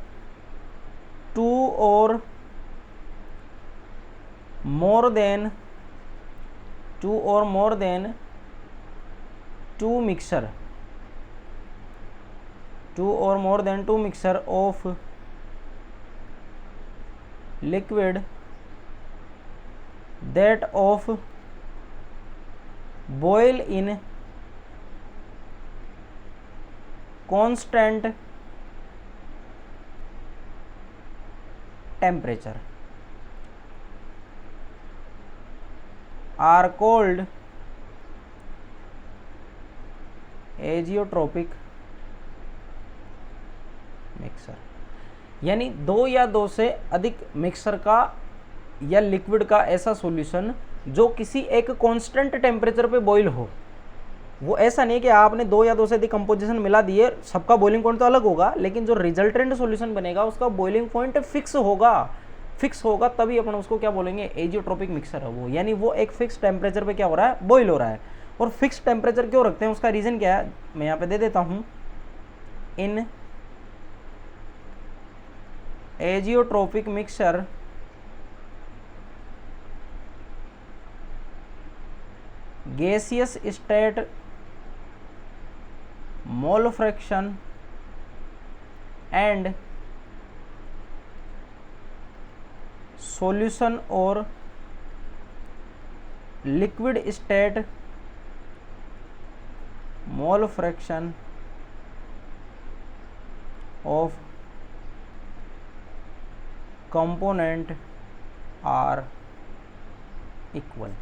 [SPEAKER 1] two or more than two mixer, two or more than two mixer of liquid that of boil in constant temperature are called azeotropic mixer, यानी दो या दो से अधिक मिक्सर का या लिक्विड का ऐसा सॉल्यूशन जो किसी एक कांस्टेंट टेम्परेचर पे बॉईल हो। वो ऐसा नहीं कि आपने दो या दो से अधिक कंपोजिशन मिला दिए, सबका बॉइलिंग पॉइंट तो अलग होगा, लेकिन जो रिजल्टेंट सॉल्यूशन बनेगा उसका बॉइलिंग पॉइंट फिक्स होगा, तभी अपन उसको क्या बोलेंगे, एजियोट्रोपिक मिक्सर है वो। यानी वो एक फिक्स टेम्परेचर पे क्या हो रहा है, बॉईल हो रहा है। और फिक्स टेम्परेचर क्यों रखते हैं, उसका रीज़न क्या है, मैं यहाँ पे दे देता हूँ। इन एजियोट्रोपिक mixer gaseous state mole fraction and solution or liquid state mole fraction of component are equal।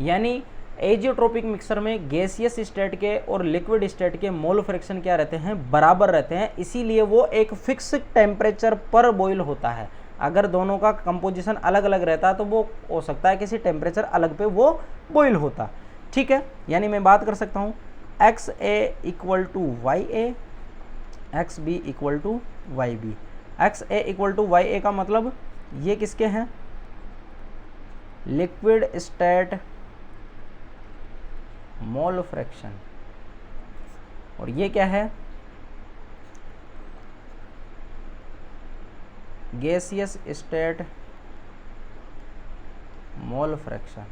[SPEAKER 1] यानी एजियोट्रोपिक मिक्सर में गैसियस स्टेट के और लिक्विड स्टेट के मोल फ्रैक्शन क्या रहते हैं, बराबर रहते हैं, इसीलिए वो एक फिक्स टेम्परेचर पर बॉईल होता है। अगर दोनों का कंपोजिशन अलग अलग रहता तो वो हो सकता है किसी टेम्परेचर अलग पे वो बॉईल होता। ठीक है, यानी मैं बात कर सकता हूँ x A equal to y A, x B equal to y B. X A equal to y A का मतलब ये किसके हैं, लिक्विड स्टेट मोल फ्रैक्शन, और ये क्या है, गैसियस स्टेट मोल फ्रैक्शन।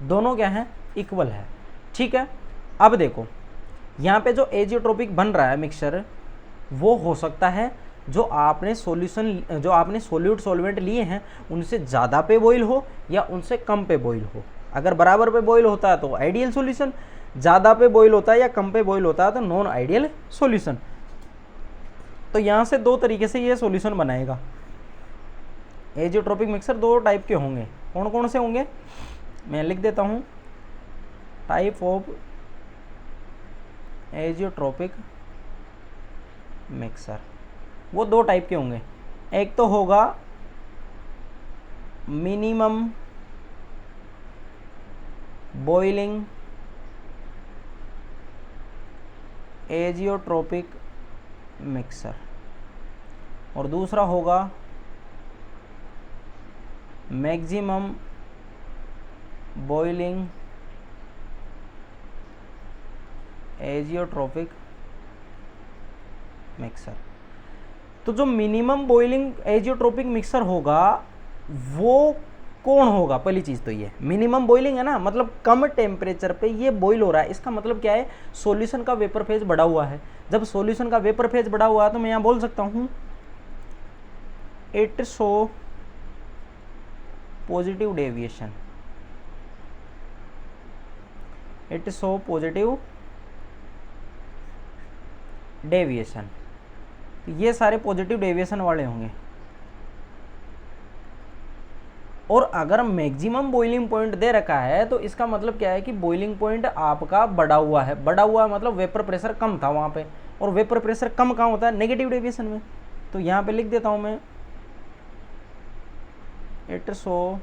[SPEAKER 1] दोनों क्या है, इक्वल है। ठीक है, अब देखो यहाँ पे जो एजियोट्रोपिक बन रहा है मिक्सचर, वो हो सकता है जो आपने सोल्यूट सॉल्वेंट लिए हैं उनसे ज़्यादा पे बॉईल हो या उनसे कम पे बॉईल हो। अगर बराबर पे बॉईल होता है तो आइडियल सॉल्यूशन, ज़्यादा पे बॉईल होता है या कम पे बॉईल होता है तो नॉन आइडियल सॉल्यूशन। तो यहाँ से दो तरीके से ये सॉल्यूशन बनाएगा। एजियोट्रोपिक मिक्सर दो टाइप के होंगे, कौन कौन से होंगे, मैं लिख देता हूँ। टाइप ऑफ एजियोट्रोपिक मिक्सर, वो दो टाइप के होंगे। एक तो होगा मिनिमम बॉइलिंग एजियोट्रोपिक मिक्सर, और दूसरा होगा मैक्सिमम बॉइलिंग एजियोट्रोपिक मिक्सर। तो जो मिनिमम बॉइलिंग एजियोट्रोपिक मिक्सर होगा वो कौन होगा, पहली चीज़ तो ये मिनिमम बॉइलिंग है ना, मतलब कम टेम्परेचर पे ये बॉईल हो रहा है। इसका मतलब क्या है, सॉल्यूशन का वेपर फेज बढ़ा हुआ है। जब सॉल्यूशन का वेपर फेज बढ़ा हुआ है तो मैं यहाँ बोल सकता हूँ it show positive deviation, it show positive deviation. ये सारे पॉजिटिव डेविएशन वाले होंगे। और अगर मैक्सिमम बॉइलिंग पॉइंट दे रखा है तो इसका मतलब क्या है कि बॉइलिंग पॉइंट आपका बढ़ा हुआ है। बढ़ा हुआ है मतलब वेपर प्रेशर कम था वहाँ पे, और वेपर प्रेशर कम कहाँ होता है, नेगेटिव डेविएशन में। तो यहाँ पे लिख देता हूँ मैं इट शो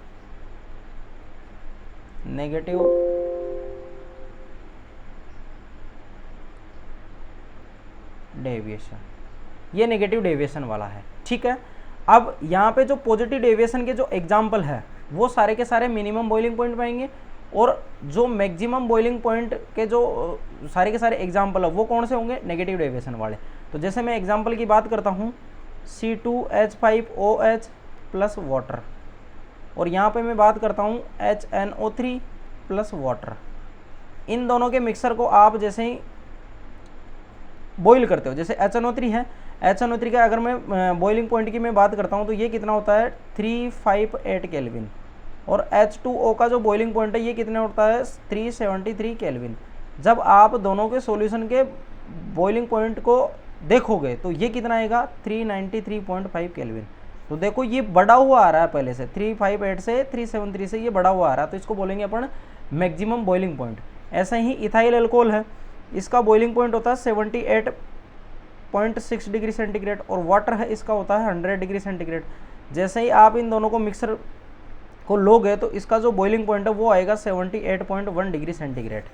[SPEAKER 1] नेगेटिव डेविएशन, ये नेगेटिव डेविएशन वाला है। ठीक है, अब यहाँ पे जो पॉजिटिव डेविएशन के जो एग्जाम्पल है वो सारे के सारे मिनिमम बॉइलिंग पॉइंट पाएंगे, और जो मैक्सिमम बॉइलिंग पॉइंट के जो सारे के सारे एग्जाम्पल है वो कौन से होंगे, नेगेटिव डेविएशन वाले। तो जैसे मैं एग्जाम्पल की बात करता हूँ C2H5OH प्लस वाटर, और यहाँ पे मैं बात करता हूँ HNO3 प्लस वाटर। इन दोनों के मिक्सर को आप जैसे ही बॉईल करते हो, जैसे HNO3 है, HNO3 का अगर मैं बॉइलिंग पॉइंट की मैं बात करता हूँ तो ये कितना होता है 358 केल्विन, और H2O का जो बॉइलिंग पॉइंट है ये कितना होता है 373 केल्विन। जब आप दोनों के सॉल्यूशन के बॉइलिंग पॉइंट को देखोगे तो ये कितना आएगा 393.5 केल्विन। तो देखो ये बढ़ा हुआ आ रहा है, पहले से 358 से 373 से ये बढ़ा हुआ आ रहा है, तो इसको बोलेंगे अपन मैक्सिमम बॉइलिंग पॉइंट। ऐसे ही इथाइल अल्कोहल है, इसका बॉइलिंग पॉइंट होता है 78.6 डिग्री सेंटीग्रेड और वाटर है इसका होता है 100 डिग्री सेंटीग्रेड। जैसे ही आप इन दोनों को मिक्सर को लोगे तो इसका जो बॉइलिंग पॉइंट है वो आएगा 78.1 डिग्री सेंटीग्रेड।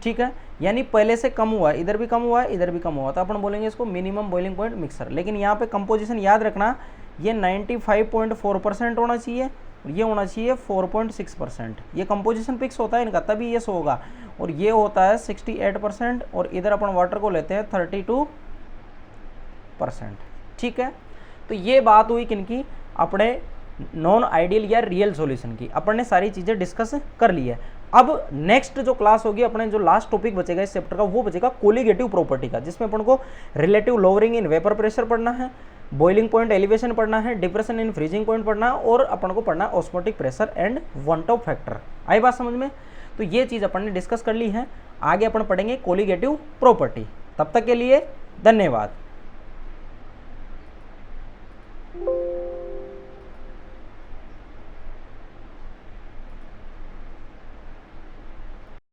[SPEAKER 1] ठीक है, यानी पहले से कम हुआ है, इधर भी कम हुआ है, इधर भी कम हुआ, तो अपन बोलेंगे इसको मिनिमम बॉइलिंग पॉइंट मिक्सर। लेकिन यहाँ पे कंपोजिशन याद रखना, ये 95.4% होना चाहिए और ये होना चाहिए 4.6%। ये कंपोजिशन फिक्स होता है इनका, तभी ये सो होगा। और ये होता है 68% और इधर अपन वाटर को लेते हैं 32%। ठीक है, तो ये बात हुई किनकी, अपने नॉन आइडियल या रियल सॉल्यूशन की। अपन ने सारी चीज़ें डिस्कस कर ली है। अब नेक्स्ट जो क्लास होगी, अपने जो लास्ट टॉपिक बचेगा इस चैप्टर का, वो बचेगा कोलिगेटिव प्रॉपर्टी का, जिसमें अपन को relative lowering in vapour pressure पढ़ना है, बॉइलिंग पॉइंट एलिवेशन पढ़ना है, डिप्रेशन इन फ्रीजिंग पॉइंट पढ़ना है और अपन को पढ़ना है osmotic pressure and van't Hoff factor. आई बात समझ में? तो ये चीज़ अपन ने डिस्कस कर ली है। आगे अपन पढ़ेंगे कोलिगेटिव प्रॉपर्टी। तब तक के लिए धन्यवाद।